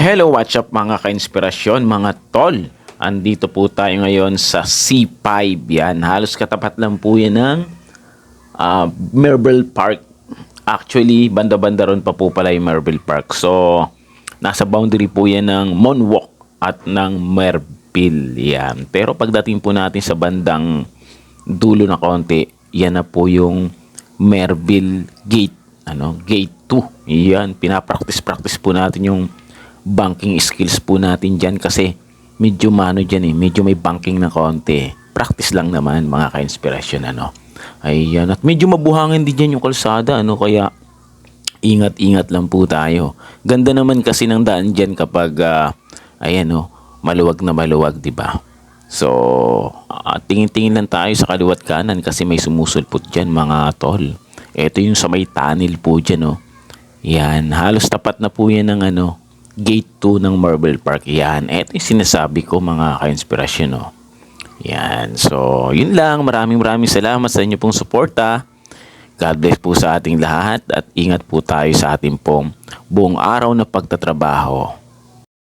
Hello, what's up mga ka-inspirasyon, mga tol? Andito po tayo ngayon sa C5. Yan, halos katapat lang po yan ng Marble Park. Actually, banda-banda ron pa po pala yung Marble Park. So, nasa boundary po yan ng Monwalk at ng Merville. Yan. Pero pagdating po natin sa bandang dulo na konti, yan na po yung Merville Gate. Gate 2. Yan, pinapractice po natin yung banking skills po natin dyan kasi medyo medyo may banking na konti. Practice lang naman mga ka-inspirasyon, Ayan, at medyo mabuhangin din dyan yung kalsada, kaya ingat-ingat lang po tayo. Ganda naman kasi ng daan dyan kapag, maluwag na maluwag, di ba? So, tingin-tingin lang tayo sa kaliwat kanan kasi may sumusulpot dyan mga tol. Ito yung sa may tunnel po dyan, Yan, halos tapat na po yan ng Gate 2 ng Marble Park. Yan, ito yung sinasabi ko mga ka-inspirasyon, Yan, so yun lang. Maraming salamat sa inyo pong suporta. God bless po sa ating lahat at ingat po tayo sa ating pong buong araw na pagtatrabaho.